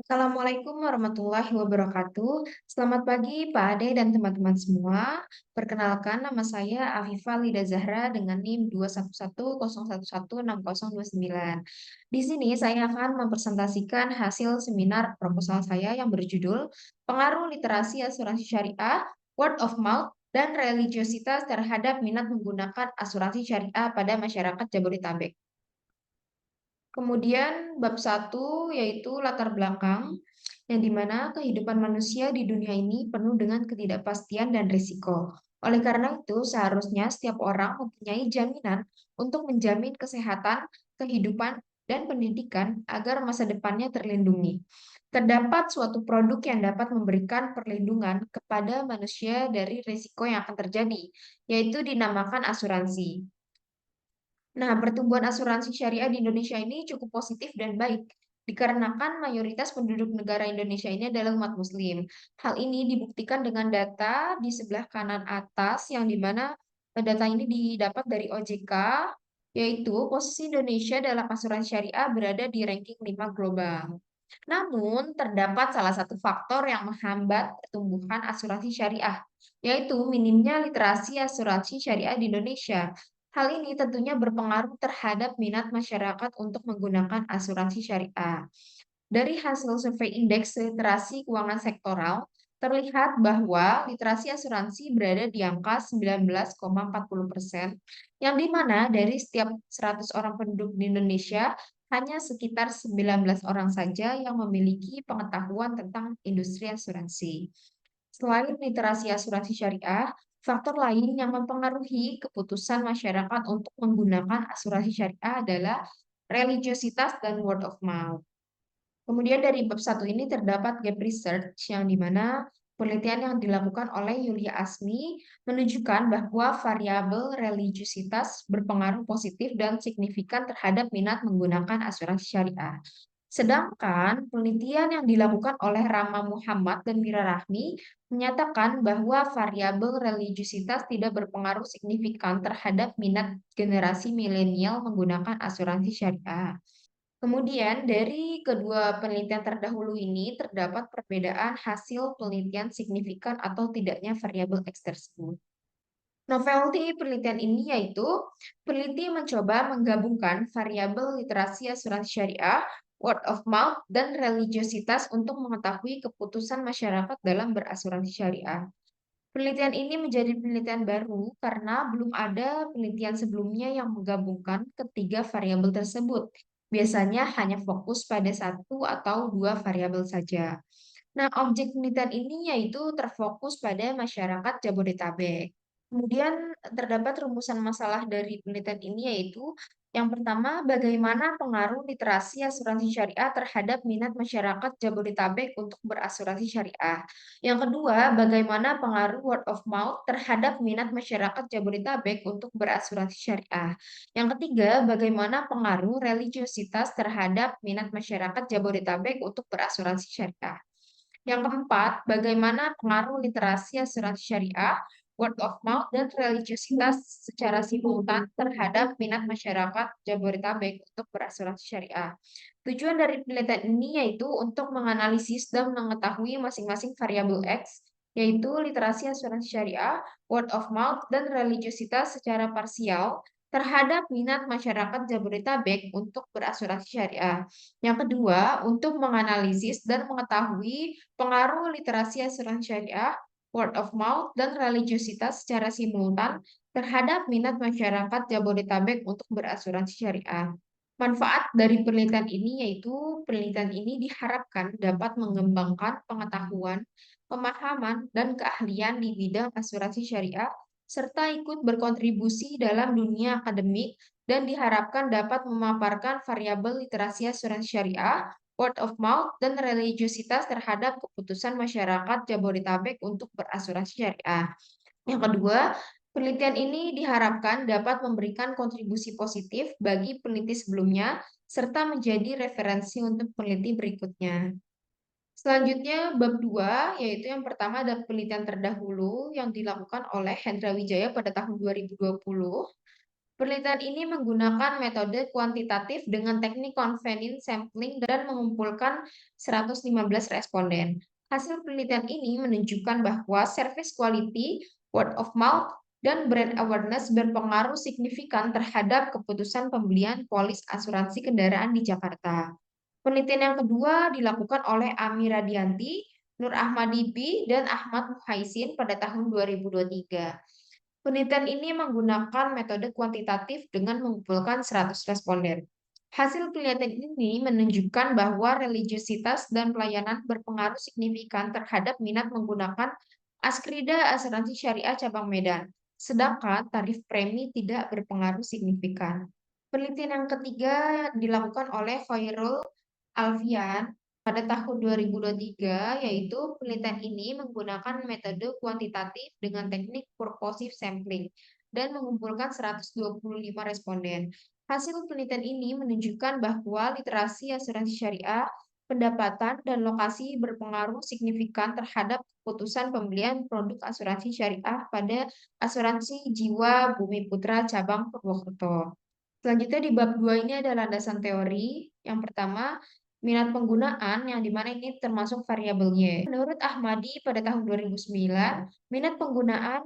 Assalamualaikum warahmatullahi wabarakatuh. Selamat pagi Pak Ade dan teman-teman semua. Perkenalkan nama saya Afifah Lida Zahra dengan NIM 21101116029. Di sini saya akan mempresentasikan hasil seminar proposal saya yang berjudul Pengaruh Literasi Asuransi Syariah, Word of Mouth, dan Religiositas terhadap minat menggunakan asuransi syariah pada masyarakat Jabodetabek. Kemudian bab satu yaitu latar belakang, yang dimana kehidupan manusia di dunia ini penuh dengan ketidakpastian dan risiko. Oleh karena itu, seharusnya setiap orang mempunyai jaminan untuk menjamin kesehatan, kehidupan, dan pendidikan agar masa depannya terlindungi. Terdapat suatu produk yang dapat memberikan perlindungan kepada manusia dari risiko yang akan terjadi, yaitu dinamakan asuransi. Nah, pertumbuhan asuransi syariah di Indonesia ini cukup positif dan baik, dikarenakan mayoritas penduduk negara Indonesia ini adalah umat Muslim. Hal ini dibuktikan dengan data di sebelah kanan atas, yang dimana data ini didapat dari OJK, yaitu posisi Indonesia dalam asuransi syariah berada di ranking 5 global. Namun, terdapat salah satu faktor yang menghambat pertumbuhan asuransi syariah, yaitu minimnya literasi asuransi syariah di Indonesia. Hal ini tentunya berpengaruh terhadap minat masyarakat untuk menggunakan asuransi syariah. Dari hasil survei indeks literasi keuangan sektoral, terlihat bahwa literasi asuransi berada di angka 19,40%, yang dimana dari setiap 100 orang penduduk di Indonesia, hanya sekitar 19 orang saja yang memiliki pengetahuan tentang industri asuransi. Selain literasi asuransi syariah, faktor lain yang mempengaruhi keputusan masyarakat untuk menggunakan asuransi syariah adalah religiositas dan word of mouth. Kemudian dari bab satu ini terdapat gap research, yang dimana penelitian yang dilakukan oleh Yulia Asmi menunjukkan bahwa variabel religiositas berpengaruh positif dan signifikan terhadap minat menggunakan asuransi syariah. Sedangkan penelitian yang dilakukan oleh Rama Muhammad dan Mira Rahmi menyatakan bahwa variabel religiositas tidak berpengaruh signifikan terhadap minat generasi milenial menggunakan asuransi syariah. Kemudian, dari kedua penelitian terdahulu ini terdapat perbedaan hasil penelitian signifikan atau tidaknya variabel X tersebut. Novelty penelitian ini yaitu peneliti mencoba menggabungkan variabel literasi asuransi syariah, word of mouth, dan religiositas untuk mengetahui keputusan masyarakat dalam berasuransi syariah. Penelitian ini menjadi penelitian baru karena belum ada penelitian sebelumnya yang menggabungkan ketiga variabel tersebut. Biasanya hanya fokus pada satu atau dua variabel saja. Nah, objek penelitian ini yaitu terfokus pada masyarakat Jabodetabek. Kemudian terdapat rumusan masalah dari penelitian ini yaitu yang pertama, bagaimana pengaruh literasi asuransi syariah terhadap minat masyarakat Jabodetabek untuk berasuransi syariah. Yang kedua, bagaimana pengaruh word of mouth terhadap minat masyarakat Jabodetabek untuk berasuransi syariah. Yang ketiga, bagaimana pengaruh religiositas terhadap minat masyarakat Jabodetabek untuk berasuransi syariah. Yang keempat, bagaimana pengaruh literasi asuransi syariah, word of mouth, dan religiositas secara simultan terhadap minat masyarakat Jabodetabek untuk berasuransi syariah. Tujuan dari penelitian ini yaitu untuk menganalisis dan mengetahui masing-masing variabel X, yaitu literasi asuransi syariah, word of mouth, dan religiositas secara parsial terhadap minat masyarakat Jabodetabek untuk berasuransi syariah. Yang kedua, untuk menganalisis dan mengetahui pengaruh literasi asuransi syariah, word of mouth, dan religiositas secara simultan terhadap minat masyarakat Jabodetabek untuk berasuransi syariah. Manfaat dari penelitian ini yaitu penelitian ini diharapkan dapat mengembangkan pengetahuan, pemahaman, dan keahlian di bidang asuransi syariah, serta ikut berkontribusi dalam dunia akademik dan diharapkan dapat memaparkan variabel literasi asuransi syariah, word of mouth, dan religiositas terhadap keputusan masyarakat Jabodetabek untuk berasuransi syariah. Yang kedua, penelitian ini diharapkan dapat memberikan kontribusi positif bagi peneliti sebelumnya, serta menjadi referensi untuk peneliti berikutnya. Selanjutnya, bab 2, yaitu yang pertama ada penelitian terdahulu yang dilakukan oleh Hendra Wijaya pada tahun 2020. Penelitian ini menggunakan metode kuantitatif dengan teknik convening sampling dan mengumpulkan 115 responden. Hasil penelitian ini menunjukkan bahwa service quality, word of mouth, dan brand awareness berpengaruh signifikan terhadap keputusan pembelian polis asuransi kendaraan di Jakarta. Penelitian yang kedua dilakukan oleh Ami Radianti, Nur Ahmadi B, dan Ahmad Muhaisin pada tahun 2023. Penelitian ini menggunakan metode kuantitatif dengan mengumpulkan 100 responden. Hasil penelitian ini menunjukkan bahwa religiositas dan pelayanan berpengaruh signifikan terhadap minat menggunakan Askrida Asuransi Syariah Cabang Medan, sedangkan tarif premi tidak berpengaruh signifikan. Penelitian yang ketiga dilakukan oleh Khairul Alfian pada tahun 2023, yaitu penelitian ini menggunakan metode kuantitatif dengan teknik purposive sampling dan mengumpulkan 125 responden. Hasil penelitian ini menunjukkan bahwa literasi asuransi syariah, pendapatan, dan lokasi berpengaruh signifikan terhadap keputusan pembelian produk asuransi syariah pada asuransi jiwa Bumi Putra cabang Purwokerto. Selanjutnya di bab 2 ini ada landasan teori. Yang pertama, minat penggunaan yang dimana ini termasuk variabel Y. Menurut Ahmadi pada tahun 2009, minat penggunaan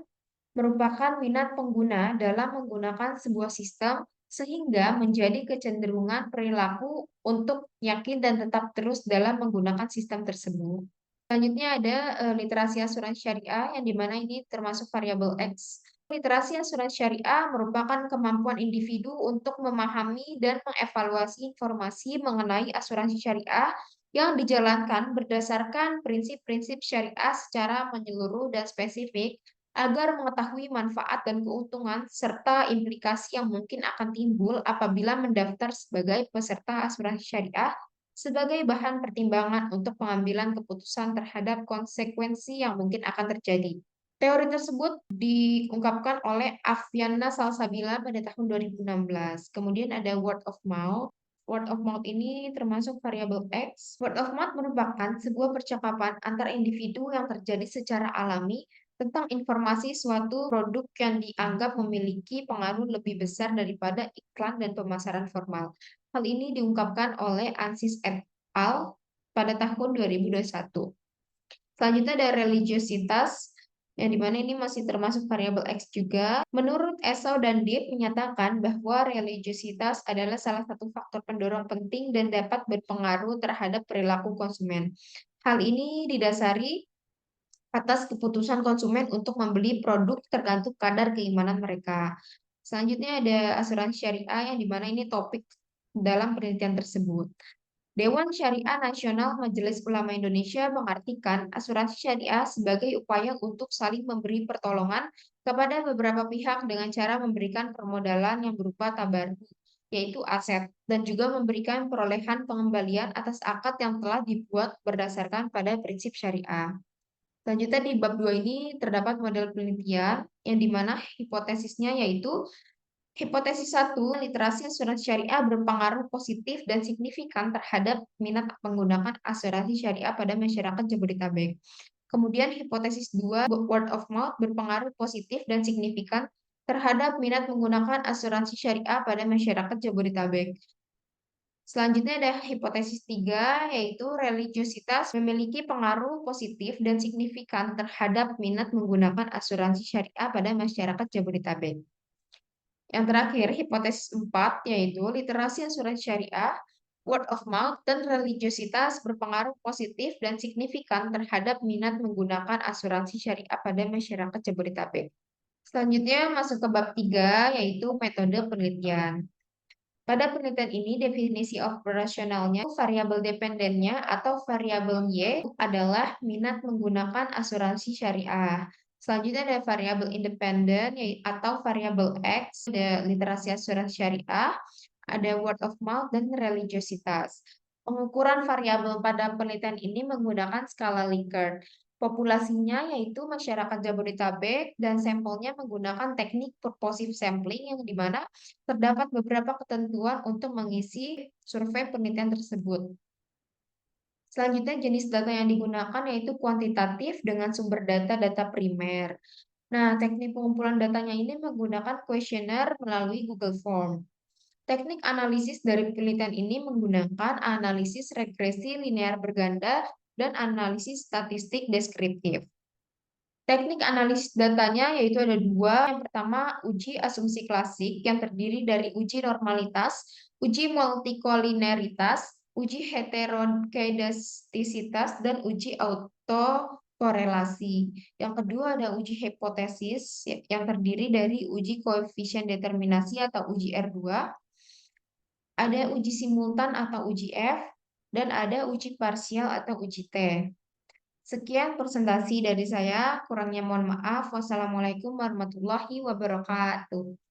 merupakan minat pengguna dalam menggunakan sebuah sistem sehingga menjadi kecenderungan perilaku untuk yakin dan tetap terus dalam menggunakan sistem tersebut. Selanjutnya ada literasi asuransi syariah yang dimana ini termasuk variabel X. Literasi asuransi syariah merupakan kemampuan individu untuk memahami dan mengevaluasi informasi mengenai asuransi syariah yang dijalankan berdasarkan prinsip-prinsip syariah secara menyeluruh dan spesifik agar mengetahui manfaat dan keuntungan serta implikasi yang mungkin akan timbul apabila mendaftar sebagai peserta asuransi syariah sebagai bahan pertimbangan untuk pengambilan keputusan terhadap konsekuensi yang mungkin akan terjadi. Teori tersebut diungkapkan oleh Afiana Salsabila pada tahun 2016. Kemudian ada word of mouth. Word of mouth ini termasuk variabel X. Word of mouth merupakan sebuah percakapan antar individu yang terjadi secara alami tentang informasi suatu produk yang dianggap memiliki pengaruh lebih besar daripada iklan dan pemasaran formal. Hal ini diungkapkan oleh Ansis et al. Pada tahun 2021. Selanjutnya ada religiositas, yang dimana ini masih termasuk variabel X juga. Menurut Esau dan Deep menyatakan bahwa religiositas adalah salah satu faktor pendorong penting dan dapat berpengaruh terhadap perilaku konsumen. Hal ini didasari atas keputusan konsumen untuk membeli produk tergantung kadar keimanan mereka. Selanjutnya ada asuransi syariah yang dimana ini topik dalam penelitian tersebut. Dewan Syariah Nasional Majelis Ulama Indonesia mengartikan asuransi syariah sebagai upaya untuk saling memberi pertolongan kepada beberapa pihak dengan cara memberikan permodalan yang berupa tabarru, yaitu aset, dan juga memberikan perolehan pengembalian atas akad yang telah dibuat berdasarkan pada prinsip syariah. Selanjutnya di bab 2 ini terdapat model penelitian yang dimana hipotesisnya yaitu hipotesis 1, literasi asuransi syariah berpengaruh positif dan signifikan terhadap minat menggunakan asuransi syariah pada masyarakat Jabodetabek. Kemudian hipotesis 2, word of mouth berpengaruh positif dan signifikan terhadap minat menggunakan asuransi syariah pada masyarakat Jabodetabek. Selanjutnya ada hipotesis 3, yaitu religiositas memiliki pengaruh positif dan signifikan terhadap minat menggunakan asuransi syariah pada masyarakat Jabodetabek. Yang terakhir, hipotesis 4, yaitu literasi asuransi syariah, word of mouth, dan religiositas berpengaruh positif dan signifikan terhadap minat menggunakan asuransi syariah pada masyarakat Jabodetabek. Selanjutnya masuk ke bab 3, yaitu metode penelitian. Pada penelitian ini, definisi operasionalnya, variabel dependennya atau variabel Y adalah minat menggunakan asuransi syariah. Selanjutnya ada variabel independen atau variabel X, ada literasi asuransi syariah, ada word of mouth, dan religiositas. Pengukuran variabel pada penelitian ini menggunakan skala Likert. Populasinya yaitu masyarakat Jabodetabek dan sampelnya menggunakan teknik purposive sampling yang dimana terdapat beberapa ketentuan untuk mengisi survei penelitian tersebut. Selanjutnya jenis data yang digunakan yaitu kuantitatif dengan sumber data primer. Nah, teknik pengumpulan datanya ini menggunakan kuesioner melalui Google Form. Teknik analisis dari penelitian ini menggunakan analisis regresi linear berganda dan analisis statistik deskriptif. Teknik analisis datanya yaitu ada dua. Yang pertama, uji asumsi klasik yang terdiri dari uji normalitas, uji multikolineritas, uji heterokedastisitas, dan uji autokorelasi. Yang kedua ada uji hipotesis yang terdiri dari uji koefisien determinasi atau uji R2, ada uji simultan atau uji F, dan ada uji parsial atau uji T. Sekian presentasi dari saya, kurangnya mohon maaf. Wassalamualaikum warahmatullahi wabarakatuh.